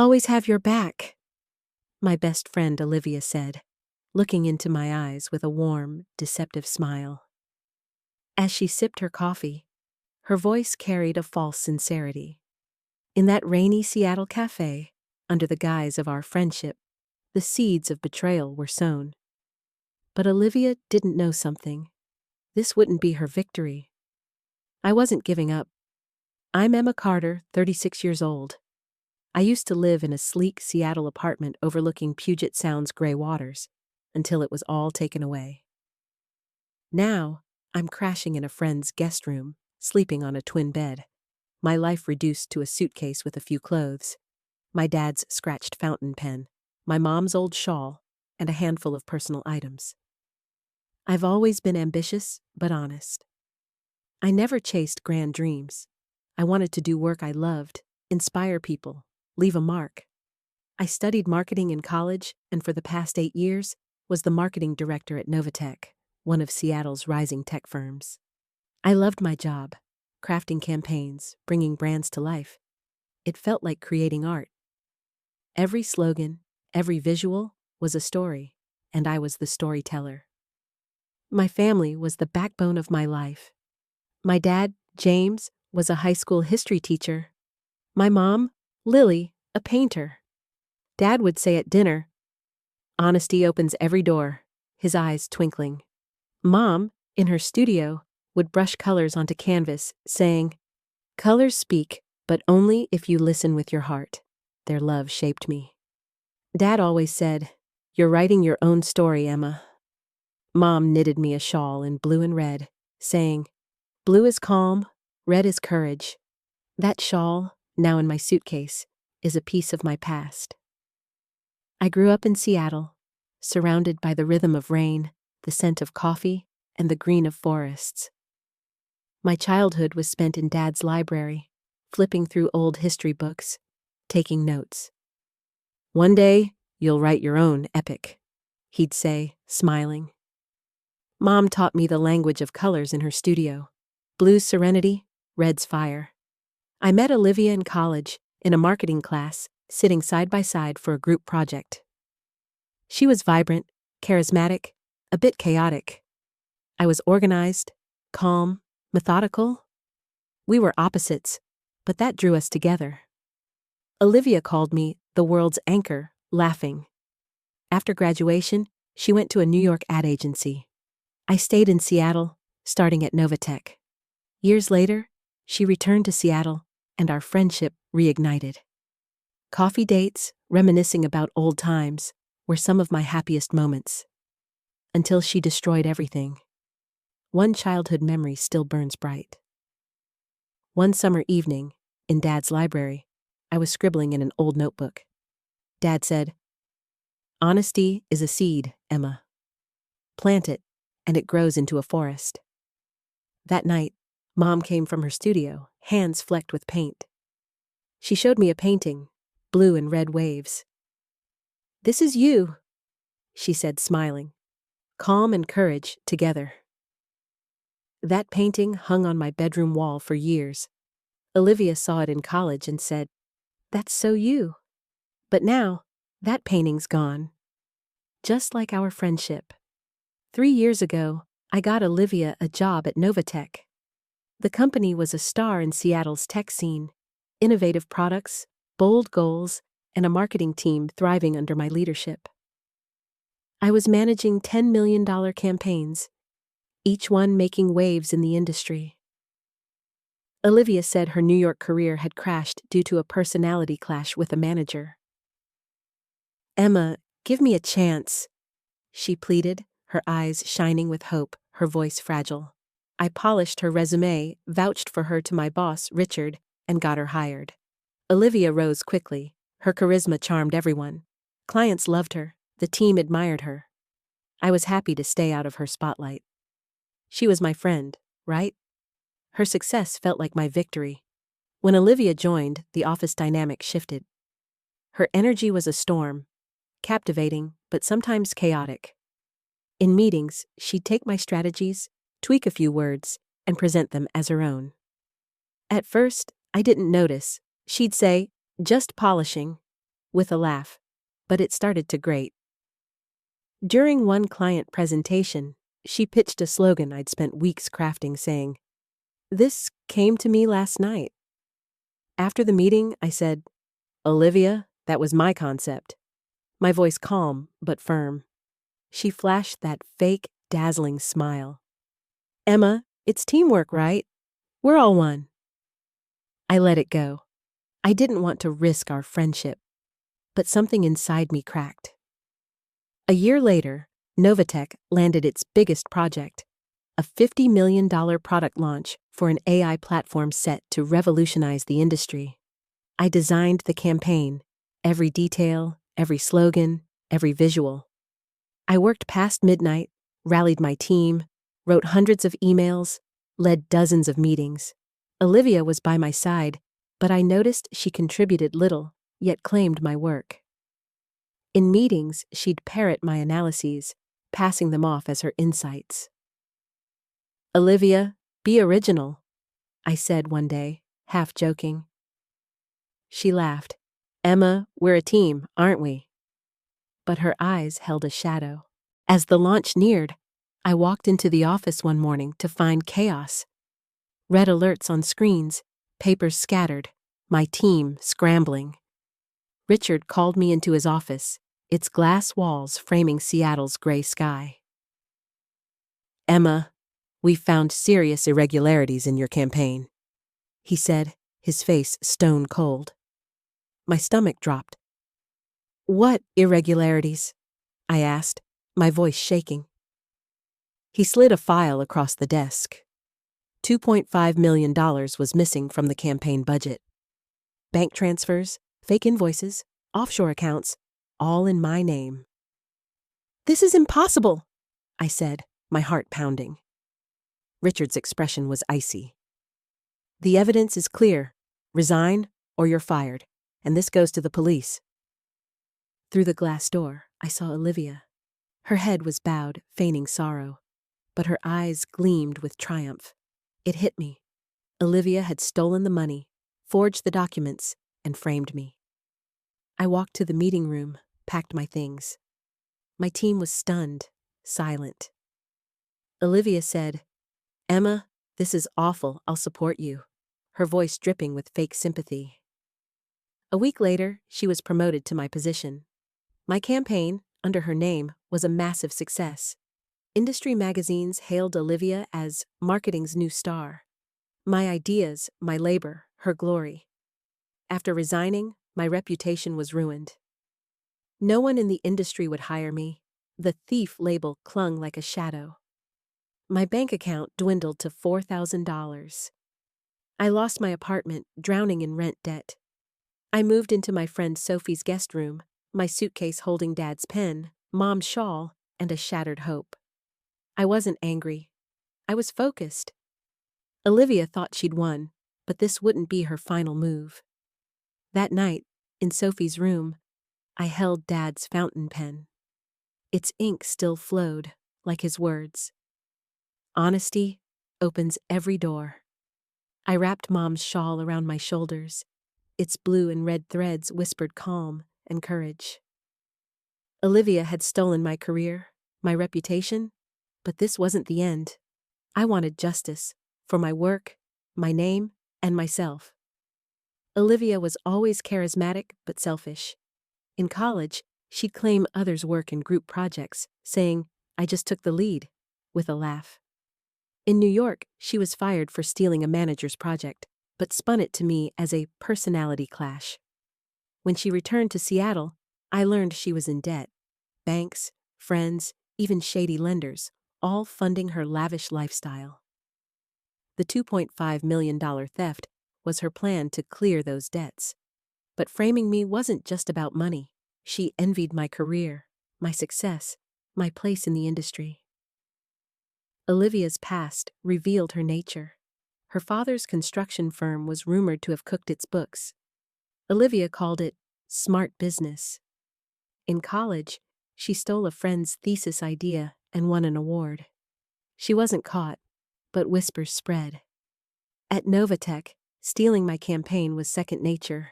always have your back," my best friend Olivia said, looking into my eyes with a warm, deceptive smile. As she sipped her coffee, her voice carried a false sincerity. In that rainy Seattle cafe, under the guise of our friendship, the seeds of betrayal were sown. But Olivia didn't know something. This wouldn't be her victory. I wasn't giving up. I'm Emma Carter, 36 years old. I used to live in a sleek Seattle apartment overlooking Puget Sound's gray waters, until it was all taken away. Now, I'm crashing in a friend's guest room, sleeping on a twin bed, my life reduced to a suitcase with a few clothes, my dad's scratched fountain pen, my mom's old shawl, and a handful of personal items. I've always been ambitious, but honest. I never chased grand dreams. I wanted to do work I loved, inspire people, leave a mark. I studied marketing in college, and for the past 8 years, was the marketing director at Novatech, one of Seattle's rising tech firms. I loved my job, crafting campaigns, bringing brands to life. It felt like creating art. Every slogan, every visual was a story, and I was the storyteller. My family was the backbone of my life. My dad, James, was a high school history teacher. My mom, Lily, a painter. Dad would say at dinner, "Honesty opens every door," his eyes twinkling. Mom, in her studio, would brush colors onto canvas, saying, "Colors speak, but only if you listen with your heart." Their love shaped me. Dad always said, "You're writing your own story, Emma." Mom knitted me a shawl in blue and red, saying, "Blue is calm, red is courage." That shawl, now in my suitcase, is a piece of my past. I grew up in Seattle, surrounded by the rhythm of rain, the scent of coffee, and the green of forests. My childhood was spent in Dad's library, flipping through old history books, taking notes. "One day, you'll write your own epic," he'd say, smiling. Mom taught me the language of colors in her studio. Blue's serenity, red's fire. I met Olivia in college, in a marketing class, sitting side by side for a group project. She was vibrant, charismatic, a bit chaotic. I was organized, calm, methodical. We were opposites, but that drew us together. Olivia called me the world's anchor, laughing. After graduation, she went to a New York ad agency. I stayed in Seattle, starting at Novatech. Years later, she returned to Seattle, and our friendship reignited. Coffee dates, reminiscing about old times, were some of my happiest moments. Until she destroyed everything. One childhood memory still burns bright. One summer evening, in Dad's library, I was scribbling in an old notebook. Dad said, "Honesty is a seed, Emma. Plant it, and it grows into a forest." That night, Mom came from her studio, hands flecked with paint. She showed me a painting, blue and red waves. "This is you," she said, smiling. "Calm and courage together." That painting hung on my bedroom wall for years. Olivia saw it in college and said, "That's so you." But now, that painting's gone. Just like our friendship. 3 years ago, I got Olivia a job at Novatech. The company was a star in Seattle's tech scene, innovative products, bold goals, and a marketing team thriving under my leadership. I was managing $10 million campaigns, each one making waves in the industry. Olivia said her New York career had crashed due to a personality clash with a manager. "Emma, give me a chance," she pleaded, her eyes shining with hope, her voice fragile. I polished her resume, vouched for her to my boss, Richard, and got her hired. Olivia rose quickly. Her charisma charmed everyone. Clients loved her. The team admired her. I was happy to stay out of her spotlight. She was my friend, right? Her success felt like my victory. When Olivia joined, the office dynamic shifted. Her energy was a storm, captivating, but sometimes chaotic. In meetings, she'd take my strategies, tweak a few words, and present them as her own. At first, I didn't notice. She'd say, "Just polishing," with a laugh, but it started to grate. During one client presentation, she pitched a slogan I'd spent weeks crafting, saying, "This came to me last night." After the meeting, I said, "Olivia, that was my concept." My voice calm but firm. She flashed that fake, dazzling smile. "Emma, it's teamwork, right? We're all one." I let it go. I didn't want to risk our friendship, but something inside me cracked. A year later, Novatech landed its biggest project, a $50 million product launch for an AI platform set to revolutionize the industry. I designed the campaign, every detail, every slogan, every visual. I worked past midnight, rallied my team, wrote hundreds of emails, led dozens of meetings. Olivia was by my side, but I noticed she contributed little, yet claimed my work. In meetings, she'd parrot my analyses, passing them off as her insights. "Olivia, be original," I said one day, half joking. She laughed. "Emma, we're a team, aren't we?" But her eyes held a shadow. As the launch neared, I walked into the office one morning to find chaos. Red alerts on screens, papers scattered, my team scrambling. Richard called me into his office, its glass walls framing Seattle's gray sky. "Emma, we've found serious irregularities in your campaign," he said, his face stone cold. My stomach dropped. "What irregularities?" I asked, my voice shaking. He slid a file across the desk. $2.5 million was missing from the campaign budget. Bank transfers, fake invoices, offshore accounts, all in my name. "This is impossible," I said, my heart pounding. Richard's expression was icy. "The evidence is clear. Resign or you're fired, and this goes to the police." Through the glass door, I saw Olivia. Her head was bowed, feigning sorrow, but her eyes gleamed with triumph. It hit me. Olivia had stolen the money, forged the documents, and framed me. I walked to the meeting room, packed my things. My team was stunned, silent. Olivia said, "Emma, this is awful, I'll support you," her voice dripping with fake sympathy. A week later, she was promoted to my position. My campaign, under her name, was a massive success. Industry magazines hailed Olivia as marketing's new star. My ideas, my labor, her glory. After resigning, my reputation was ruined. No one in the industry would hire me. The thief label clung like a shadow. My bank account dwindled to $4,000. I lost my apartment, drowning in rent debt. I moved into my friend Sophie's guest room, my suitcase holding Dad's pen, Mom's shawl, and a shattered hope. I wasn't angry. I was focused. Olivia thought she'd won, but this wouldn't be her final move. That night, in Sophie's room, I held Dad's fountain pen. Its ink still flowed, like his words. Honesty opens every door. I wrapped Mom's shawl around my shoulders. Its blue and red threads whispered calm and courage. Olivia had stolen my career, my reputation, but this wasn't the end. I wanted justice for my work, my name, and myself. Olivia was always charismatic but selfish. In college, she'd claim others' work in group projects, saying, "I just took the lead," with a laugh. In New York, she was fired for stealing a manager's project, but spun it to me as a personality clash. When she returned to Seattle, I learned she was in debt. Banks, friends, even shady lenders, all funding her lavish lifestyle. The $2.5 million theft was her plan to clear those debts. But framing me wasn't just about money. She envied my career, my success, my place in the industry. Olivia's past revealed her nature. Her father's construction firm was rumored to have cooked its books. Olivia called it smart business. In college, she stole a friend's thesis idea and won an award. She wasn't caught, but whispers spread. At Novatech, stealing my campaign was second nature.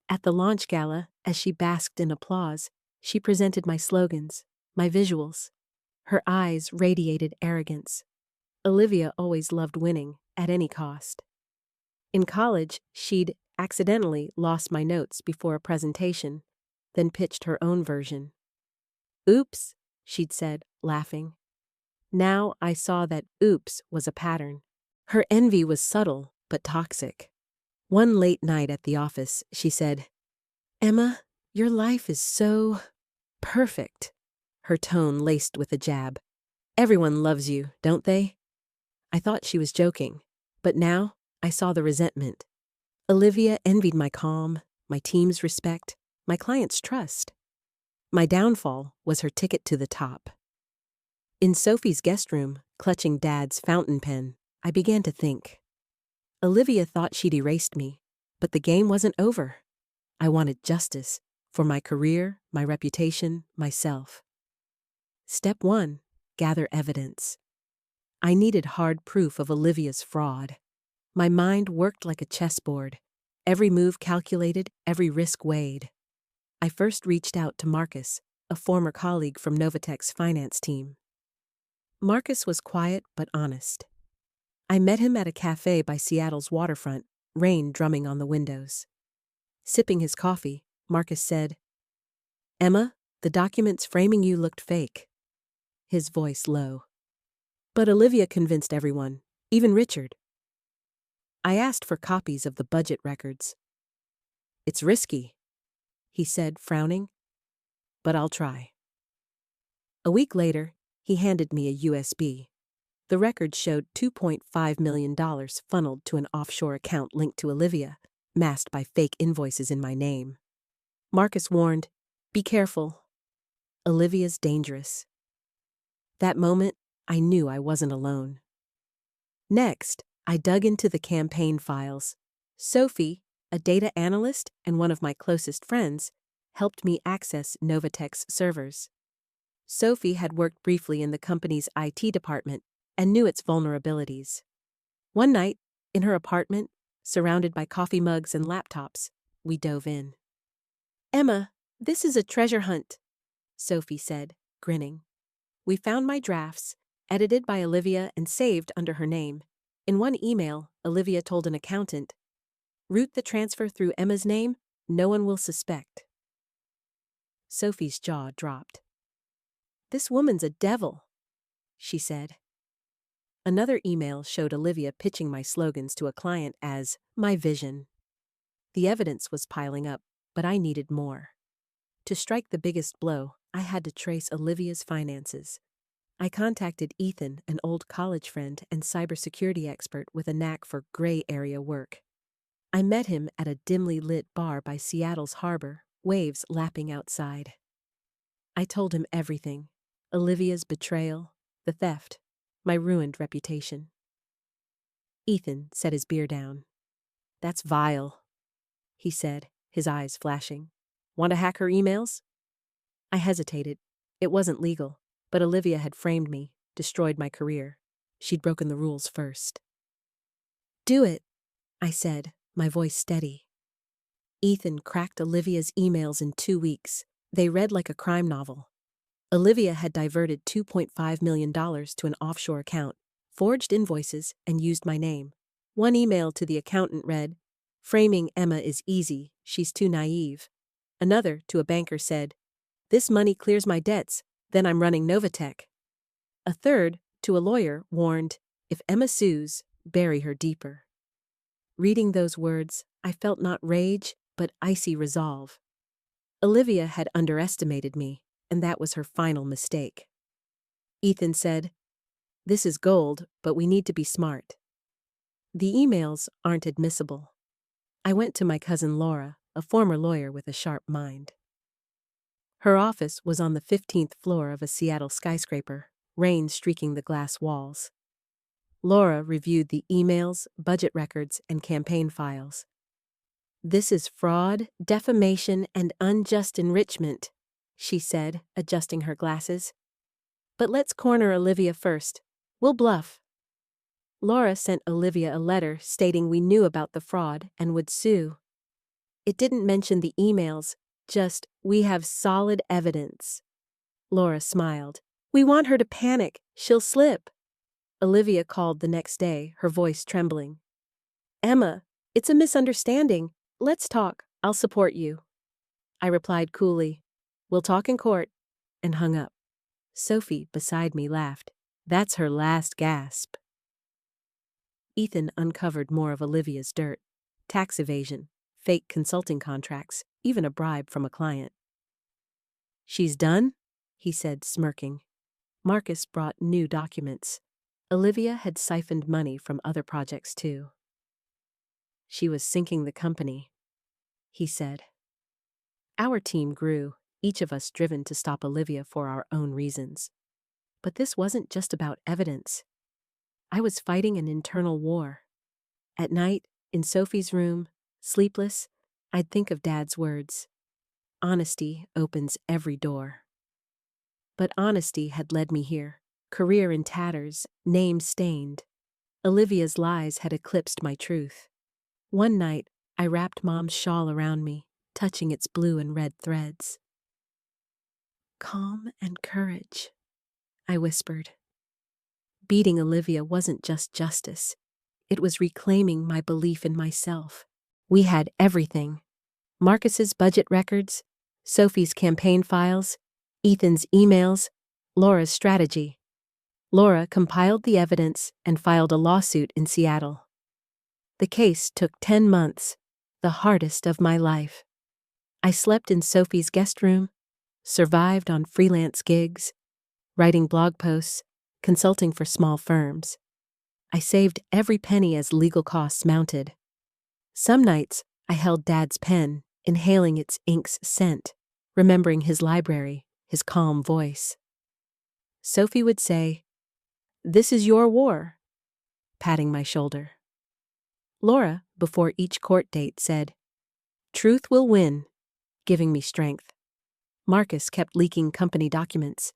At the launch gala, as she basked in applause, she presented my slogans, my visuals. Her eyes radiated arrogance. Olivia always loved winning, at any cost. In college, she'd accidentally lost my notes before a presentation, then pitched her own version. "Oops," she'd said, laughing. Now I saw that oops was a pattern. Her envy was subtle, but toxic. One late night at the office, she said, "Emma, your life is so perfect." Her tone laced with a jab. "Everyone loves you, don't they?" I thought she was joking, but now I saw the resentment. Olivia envied my calm, my team's respect, my client's trust. My downfall was her ticket to the top. In Sophie's guest room, clutching Dad's fountain pen, I began to think. Olivia thought she'd erased me, but the game wasn't over. I wanted justice for my career, my reputation, myself. Step 1, gather evidence. I needed hard proof of Olivia's fraud. My mind worked like a chessboard, every move calculated, every risk weighed. I first reached out to Marcus, a former colleague from Novatech's finance team. Marcus was quiet but honest. I met him at a cafe by Seattle's waterfront, rain drumming on the windows. Sipping his coffee, Marcus said, "Emma, the documents framing you looked fake." His voice low. "But Olivia convinced everyone, even Richard." I asked for copies of the budget records. "It's risky," he said, frowning, "but I'll try." A week later, he handed me a USB. The records showed $2.5 million funneled to an offshore account linked to Olivia, masked by fake invoices in my name. Marcus warned, "Be careful. Olivia's dangerous." That moment, I knew I wasn't alone. Next, I dug into the campaign files. Sophie, a data analyst and one of my closest friends, helped me access Novatech's servers. Sophie had worked briefly in the company's IT department and knew its vulnerabilities. One night, in her apartment, surrounded by coffee mugs and laptops, we dove in. "Emma, this is a treasure hunt," Sophie said, grinning. We found my drafts, edited by Olivia and saved under her name. In one email, Olivia told an accountant, "Route the transfer through Emma's name, no one will suspect." Sophie's jaw dropped. "This woman's a devil," she said. Another email showed Olivia pitching my slogans to a client as my vision. The evidence was piling up, but I needed more. To strike the biggest blow, I had to trace Olivia's finances. I contacted Ethan, an old college friend and cybersecurity expert with a knack for gray area work. I met him at a dimly lit bar by Seattle's harbor, waves lapping outside. I told him everything: Olivia's betrayal, the theft, my ruined reputation. Ethan set his beer down. "That's vile," he said, his eyes flashing. "Want to hack her emails?" I hesitated. It wasn't legal, but Olivia had framed me, destroyed my career. She'd broken the rules first. "Do it," I said, my voice steady. Ethan cracked Olivia's emails in 2 weeks. They read like a crime novel. Olivia had diverted $2.5 million to an offshore account, forged invoices, and used my name. One email to the accountant read, "Framing Emma is easy, she's too naive." Another, to a banker, said, "This money clears my debts, then I'm running Novatech." A third, to a lawyer, warned, "If Emma sues, bury her deeper." Reading those words, I felt not rage, but icy resolve. Olivia had underestimated me, and that was her final mistake. Ethan said, "This is gold, but we need to be smart." The emails aren't admissible. I went to my cousin Laura, a former lawyer with a sharp mind. Her office was on the 15th floor of a Seattle skyscraper, rain streaking the glass walls. Laura reviewed the emails, budget records, and campaign files. "This is fraud, defamation, and unjust enrichment," she said, adjusting her glasses. "But let's corner Olivia first. We'll bluff." Laura sent Olivia a letter stating we knew about the fraud and would sue. It didn't mention the emails, just, "We have solid evidence." Laura smiled. "We want her to panic. She'll slip." Olivia called the next day, her voice trembling. "Emma, it's a misunderstanding. Let's talk. I'll support you." I replied coolly, "We'll talk in court," and hung up. Sophie, beside me, laughed. That's her last gasp. Ethan uncovered more of Olivia's dirt. Tax evasion, fake consulting contracts, even a bribe from a client. "She's done?" he said, smirking. Marcus brought new documents. Olivia had siphoned money from other projects too. "She was sinking the company," he said. Our team grew, each of us driven to stop Olivia for our own reasons. But this wasn't just about evidence. I was fighting an internal war. At night, in Sophie's room, sleepless, I'd think of Dad's words. Honesty opens every door. But honesty had led me here. Career in tatters, name stained. Olivia's lies had eclipsed my truth. One night, I wrapped Mom's shawl around me, touching its blue and red threads. "Calm and courage," I whispered. Beating Olivia wasn't just justice. It was reclaiming my belief in myself. We had everything. Marcus's budget records, Sophie's campaign files, Ethan's emails, Laura's strategy. Laura compiled the evidence and filed a lawsuit in Seattle. The case took 10 months, the hardest of my life. I slept in Sophie's guest room, survived on freelance gigs, writing blog posts, consulting for small firms. I saved every penny as legal costs mounted. Some nights, I held Dad's pen, inhaling its ink's scent, remembering his library, his calm voice. Sophie would say, "This is your war," patting my shoulder. Laura, before each court date, said, "Truth will win," giving me strength. Marcus kept leaking company documents.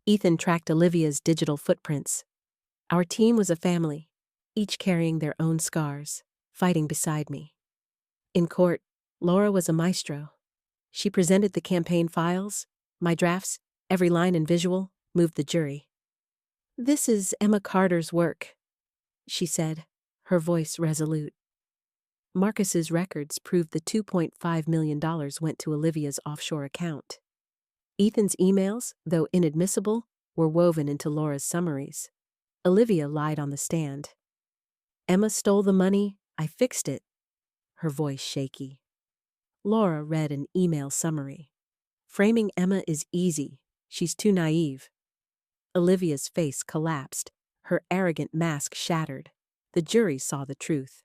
Ethan tracked Olivia's digital footprints. Our team was a family, each carrying their own scars, fighting beside me. In court, Laura was a maestro. She presented the campaign files, my drafts, every line and visual, moved the jury. "This is Emma Carter's work," she said, her voice resolute. Marcus's records proved the $2.5 million went to Olivia's offshore account. Ethan's emails, though inadmissible, were woven into Laura's summaries. Olivia lied on the stand. "Emma stole the money, I fixed it," her voice shaky. Laura read an email summary. "Framing Emma is easy. She's too naive." Olivia's face collapsed, her arrogant mask shattered. The jury saw the truth.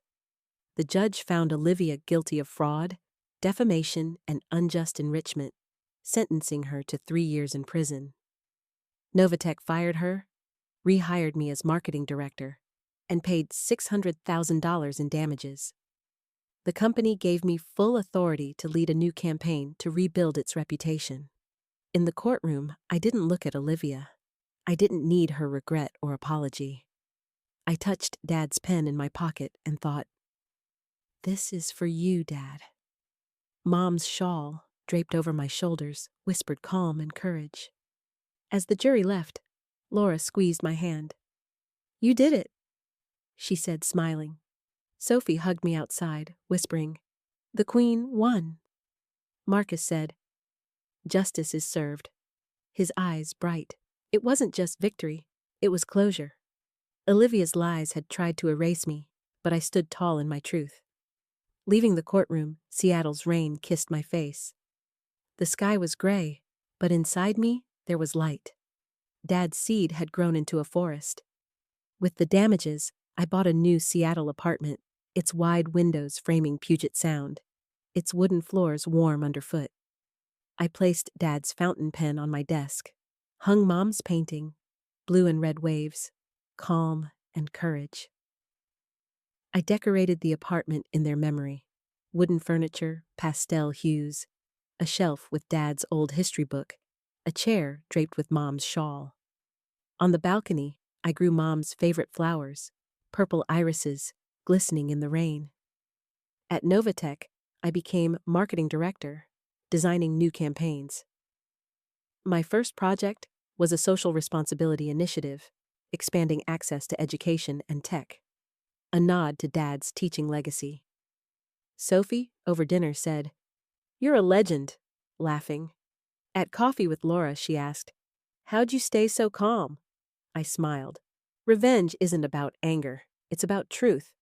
The judge found Olivia guilty of fraud, defamation, and unjust enrichment, sentencing her to 3 years in prison. Novatech fired her, rehired me as marketing director, and paid $600,000 in damages. The company gave me full authority to lead a new campaign to rebuild its reputation. In the courtroom, I didn't look at Olivia. I didn't need her regret or apology. I touched Dad's pen in my pocket and thought, "This is for you, Dad." Mom's shawl, draped over my shoulders, whispered calm and courage. As the jury left, Laura squeezed my hand. "You did it," she said, smiling. Sophie hugged me outside, whispering, "The Queen won." Marcus said, "Justice is served," his eyes bright. It wasn't just victory, it was closure. Olivia's lies had tried to erase me, but I stood tall in my truth. Leaving the courtroom, Seattle's rain kissed my face. The sky was gray, but inside me, there was light. Dad's seed had grown into a forest. With the damages, I bought a new Seattle apartment, its wide windows framing Puget Sound, its wooden floors warm underfoot. I placed Dad's fountain pen on my desk, hung Mom's painting, blue and red waves, calm and courage. I decorated the apartment in their memory. Wooden furniture, pastel hues, a shelf with Dad's old history book, a chair draped with Mom's shawl. On the balcony, I grew Mom's favorite flowers, purple irises, glistening in the rain. At Novatech, I became marketing director, designing new campaigns. My first project was a social responsibility initiative, expanding access to education and tech. A nod to Dad's teaching legacy. Sophie, over dinner, said, "You're a legend," laughing. At coffee with Laura, she asked, "How'd you stay so calm?" I smiled. Revenge isn't about anger, it's about truth.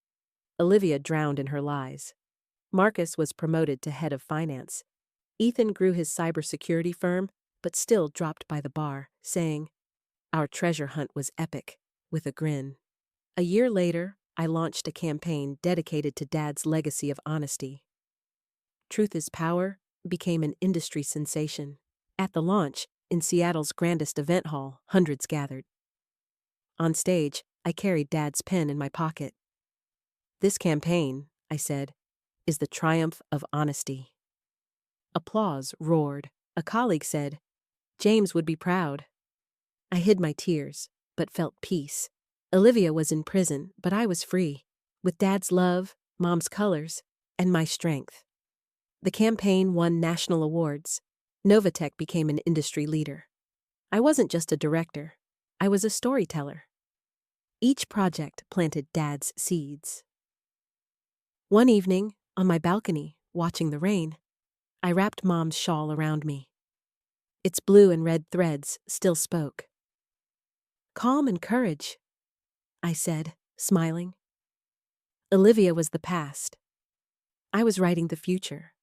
Olivia drowned in her lies. Marcus was promoted to head of finance. Ethan grew his cybersecurity firm, but still dropped by the bar, saying, "Our treasure hunt was epic," with a grin. A year later, I launched a campaign dedicated to Dad's legacy of honesty. Truth is Power became an industry sensation. At the launch, in Seattle's grandest event hall, hundreds gathered. On stage, I carried Dad's pen in my pocket. "This campaign," I said, "is the triumph of honesty." Applause roared. A colleague said, "James would be proud." I hid my tears, but felt peace. Olivia was in prison, but I was free, with Dad's love, Mom's colors, and my strength. The campaign won national awards. Novatech became an industry leader. I wasn't just a director, I was a storyteller. Each project planted Dad's seeds. One evening, on my balcony, watching the rain, I wrapped Mom's shawl around me. Its blue and red threads still spoke. "Calm and courage," I said, smiling. Olivia was the past. I was writing the future.